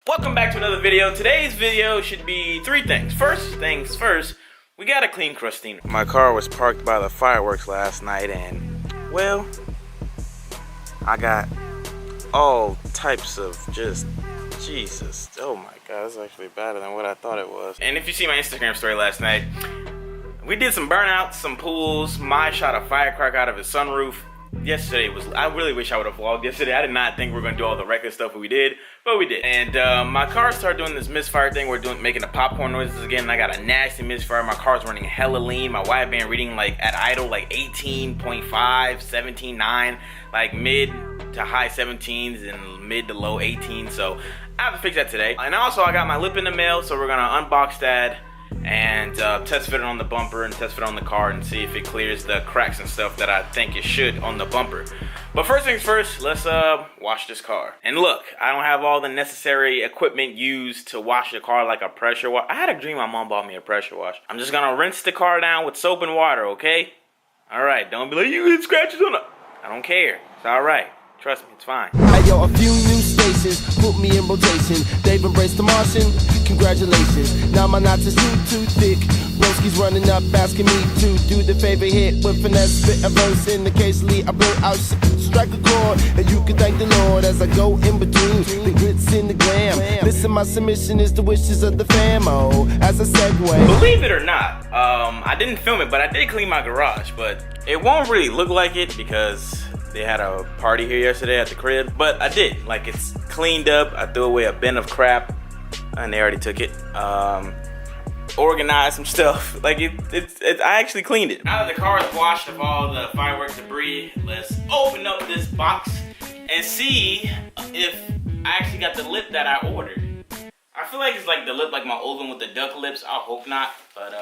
Welcome back to another video. Today's video should be three things. First things first, we gotta clean Crustina. My car was parked by the fireworks last night and, well, I got all types of just, Jesus. Oh my God, it's actually better than what I thought it was. And if you see my Instagram story last night, we did some burnouts, some pools. Mai shot a firecracker out of his sunroof. Yesterday was, I really wish I would have vlogged yesterday. I did not think we were gonna do all the record stuff we did, but we did. And my car started doing this misfire thing. We're making the popcorn noises again, and I got a nasty misfire. My car's running hella lean. My wideband reading like at idle like 18.5, 17.9, like mid to high 17s and mid to low 18s. So I have to fix that today. And also I got my lip in the mail, so we're gonna unbox that and test fit it on the bumper and test fit it on the car and see if it clears the cracks and stuff that I think it should on the bumper. But first things first, let's wash this car. And look, I don't have all the necessary equipment used to wash the car like a pressure wash. I had a dream my mom bought me a pressure wash. I'm just gonna rinse the car down with soap and water, okay? Alright, don't be like, you get scratches on it. I don't care, it's alright. Trust me, it's fine. Hey yo, a few new stations put me in rotation. They've embraced the Martian, congratulations. Now my knots is too thick. Broski's running up, asking me to do the favor hit with finesse, spit a verse in. Occasionally I blow out, strike a chord, and you can thank the Lord as I go in between the grits in the glam. Listen, my submission is the wishes of the famo. As a segue, believe it or not, I didn't film it, but I did clean my garage. But it won't really look like it because they had a party here yesterday at the crib, but I did. Like, it's cleaned up. I threw away a bin of crap, and they already took it. Organized some stuff. Like, I actually cleaned it. Now that the car is washed of all the fireworks debris, let's open up this box and see if I actually got the lip that I ordered. I feel like it's like the lip like my old one with the duck lips. I hope not, but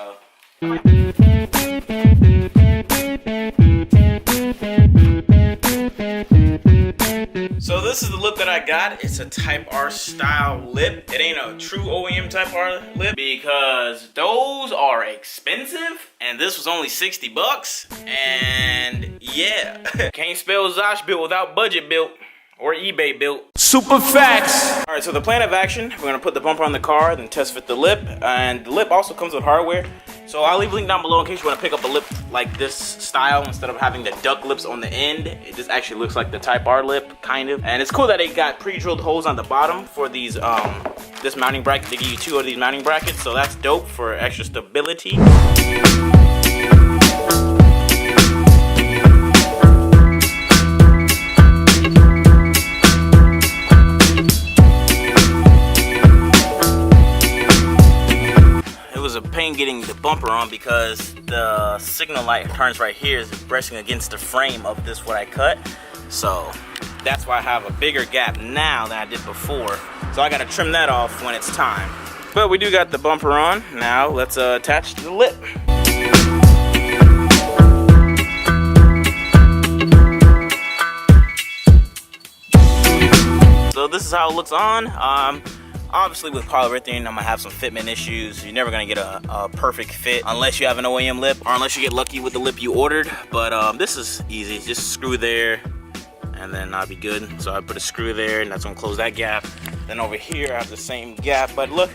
so this is the lip that I got. It's a Type R style lip. It ain't a true OEM Type R lip because those are expensive, and this was only 60 bucks. And yeah, can't spell Zosh built without budget built or eBay built. Super facts. All right, so the plan of action, we're gonna put the bumper on the car, then test fit the lip, and the lip also comes with hardware. So I'll leave a link down below in case you want to pick up a lip like this style instead of having the duck lips on the end. It just actually looks like the Type R lip, kind of. And it's cool that they got pre-drilled holes on the bottom for these this mounting bracket. They give you 2 of these mounting brackets, so that's dope for extra stability. Getting the bumper on because the signal light turns right here is pressing against the frame of this what I cut, so that's why I have a bigger gap now than I did before, so I gotta trim that off when it's time. But we do got the bumper on. Now let's attach to the lip. So this is how it looks on. Obviously with polyurethane, I'm gonna have some fitment issues. You're never gonna get a perfect fit unless you have an OEM lip or unless you get lucky with the lip you ordered. But this is easy. Just screw there and then I'll be good. So I put a screw there and that's gonna close that gap. Then over here I have the same gap, but look,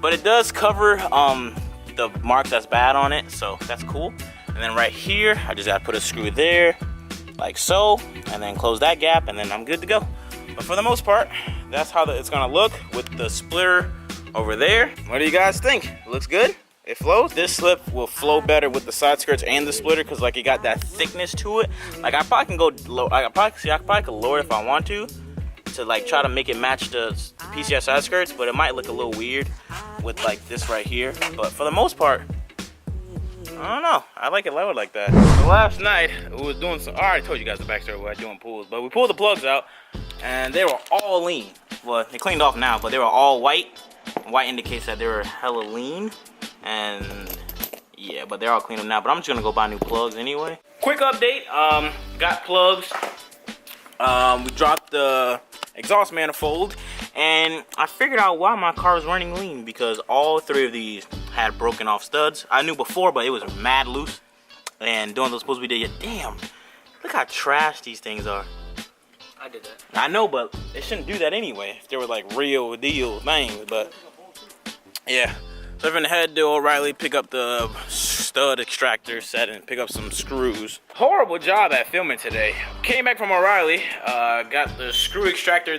but it does cover the marks that's bad on it, so that's cool. And then right here, I just gotta put a screw there like so, and then close that gap, and then I'm good to go. But for the most part, that's how it's gonna look with the splitter over there. What do you guys think? It looks good? It flows? This slip will flow better with the side skirts and the splitter because like it got that thickness to it. Like I probably can go low. I probably could lower it if I want to like try to make it match the PCI side skirts, but it might look a little weird with like this right here. But for the most part, I don't know. I like it lower like that. So last night we was doing some. I already told you guys the backstory why doing pools, but we pulled the plugs out. And they were all lean. Well, they cleaned off now, but they were all white. White indicates that they were hella lean. And yeah, but they're all cleaned up now. But I'm just gonna go buy new plugs anyway. Quick update, got plugs. We dropped the exhaust manifold. And I figured out why my car was running lean. Because all 3 of these had broken off studs. I knew before, but it was mad loose. And doing those pulls we did, damn, look how trash these things are. I did that. I know, but they shouldn't do that anyway if they were like real deal things. But yeah, so I'm gonna head to O'Reilly, pick up the stud extractor set and pick up some screws. Horrible job at filming today. Came back from O'Reilly, got the screw extractor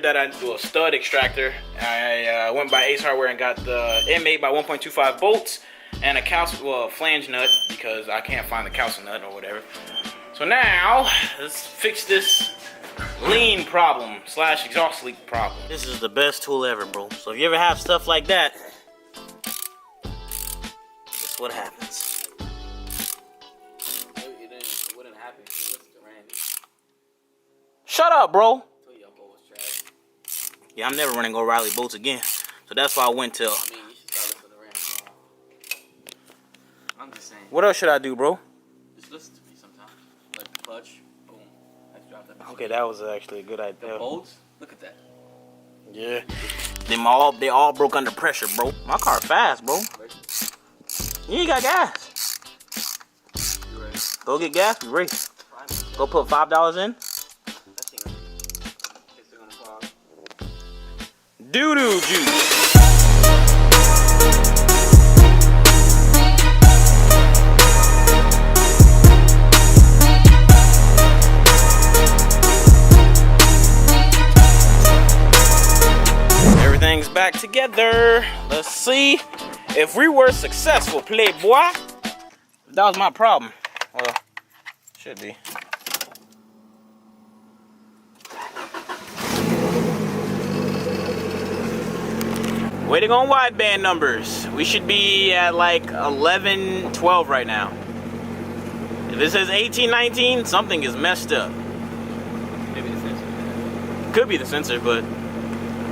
stud extractor. I went by Ace Hardware and got the M8 by 1.25 bolts and a flange nut because I can't find the cowsel nut or whatever. So now let's fix this lean problem / exhaust leak problem. This is the best tool ever, bro. So if you ever have stuff like that, that's what happens. It wouldn't happen if you listened to Randy. Shut up, bro. I told you Uncle was trash. Yeah, I'm never running O'Reilly bolts again. So that's why I went to. I mean, you should start listening to Randy more. I'm just saying. What else should I do, bro? Just listen to me sometimes. Like the clutch, boom. I just dropped that. Okay, that was actually a good idea. The bolts, look at that. Yeah. They all broke under pressure, bro. My car fast, bro. You ain't got gas. You ready? Go get gas, we race. Go put $5 in. Doo-doo juice. Everything's back together. Let's see if we were successful, playboy. That was my problem. Well, should be. Waiting on wideband numbers. We should be at like 11, 12 right now. If it says 18, 19, something is messed up. Maybe the sensor. Could be the sensor, but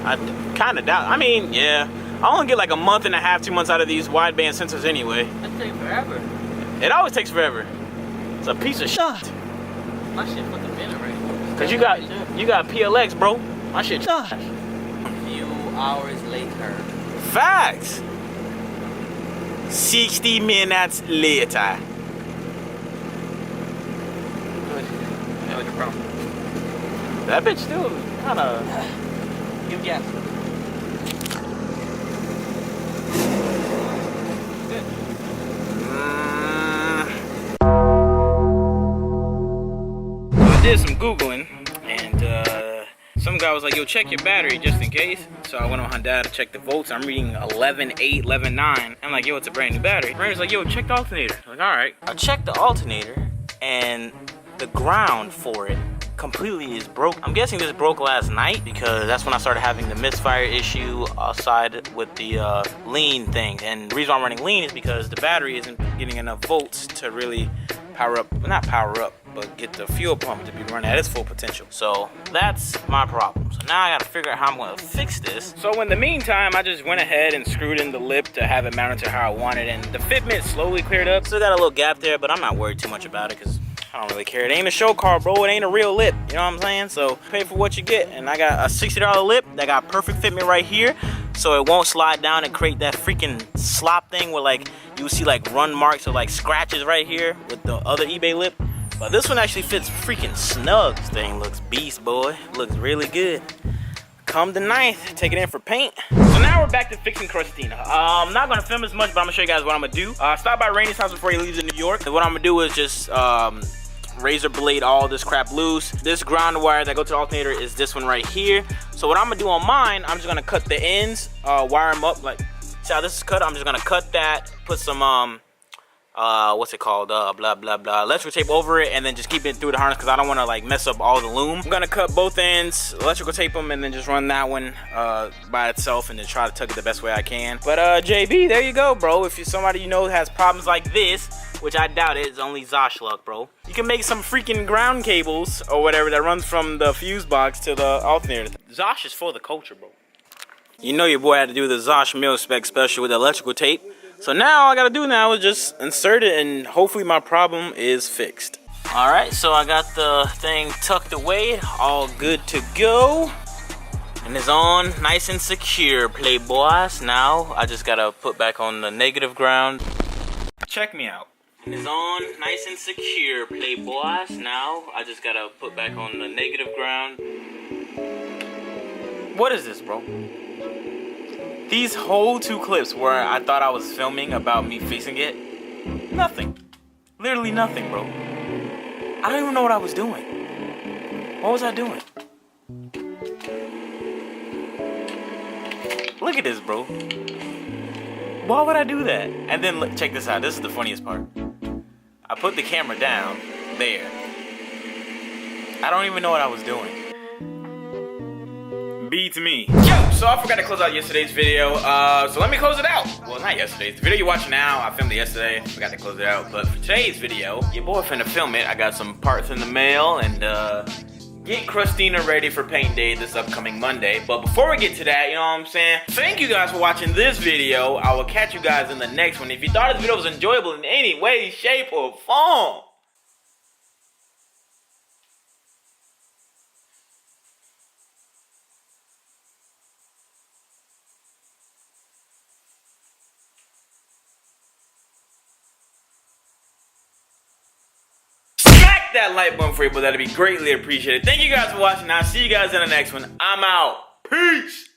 I kind of doubt. I mean, yeah. I only get like a month and a half, 2 months out of these wideband sensors anyway. That takes forever. It always takes forever. It's a piece of shit. My shit fucking been already. Cause you got PLX, bro. My shit. Few hours later. Facts. 60 minutes later. Good. That was your problem. That bitch still kind of. Give gas. Good. I did some Googling and some guy was like, yo, check your battery just in case. So I went on Honda to check the volts. I'm reading 11.8, 11.9. I'm like, yo, it's a brand new battery. Randy's like, yo, check the alternator. I'm like, all right. I checked the alternator and the ground for it completely is broke. I'm guessing this broke last night because that's when I started having the misfire issue outside with the lean thing. And the reason why I'm running lean is because the battery isn't getting enough volts to really power up, well, not power up, but get the fuel pump to be running at its full potential. So that's my problem. So now I gotta figure out how I'm gonna fix this. So in the meantime, I just went ahead and screwed in the lip to have it mounted to how I wanted, and the fitment slowly cleared up. Still got a little gap there, but I'm not worried too much about it because I don't really care. It ain't a show car, bro. It ain't a real lip. You know what I'm saying? So pay for what you get. And I got a $60 lip that got perfect fitment right here, so it won't slide down and create that freaking slop thing where like you see like run marks or like scratches right here with the other eBay lip. But this one actually fits freaking snug. This thing looks beast, boy. Looks really good. Come the 9th, take it in for paint. So now we're back to fixing Crustina. I'm not gonna film as much, but I'm gonna show you guys what I'm gonna do. Stop by Randy's house before he leaves in New York. And what I'm gonna do is just razor blade all this crap loose. This ground wire that go to the alternator is this one right here. So what I'm gonna do on mine, I'm just gonna cut the ends, wire them up. Like, see how this is cut? I'm just gonna cut that, put some what's it called, blah blah blah, electrical tape over it, and then just keep it through the harness because I don't want to like mess up all the loom. I'm gonna cut both ends, electrical tape them, and then just run that one by itself and then try to tuck it the best way I can. But JB, there you go, bro. If you're somebody you know has problems like this, which I doubt it, it's only Zosh luck, bro, you can make some freaking ground cables or whatever that runs from the fuse box to the alternator. Zosh is for the culture, bro. You know your boy had to do the Zosh mil-spec special with the electrical tape. So now all I gotta do now is just insert it and hopefully my problem is fixed. All right, so I got the thing tucked away, all good to go. And it's on nice and secure, playboys. Now I just gotta put back on the negative ground. Check me out. And it's on nice and secure, playboys. Now, I just gotta put back on the negative ground. What is this, bro? These whole 2 clips where I thought I was filming about me fixing it, nothing. Literally nothing, bro. I don't even know what I was doing. What was I doing? Look at this, bro. Why would I do that? And then look, check this out. This is the funniest part. I put the camera down there. I don't even know what I was doing. Beats me. Yo, so I forgot to close out yesterday's video. So let me close it out. Well, not yesterday's. The video you're watching now, I filmed it yesterday. Forgot to close it out. But for today's video, your boy finna film it. I got some parts in the mail and get Crustina ready for paint day this upcoming Monday. But before we get to that, you know what I'm saying? Thank you guys for watching this video. I will catch you guys in the next one. If you thought this video was enjoyable in any way, shape, or form, that like button for you, but that'd be greatly appreciated. Thank you guys for watching. I'll see you guys in the next one. I'm out. Peace.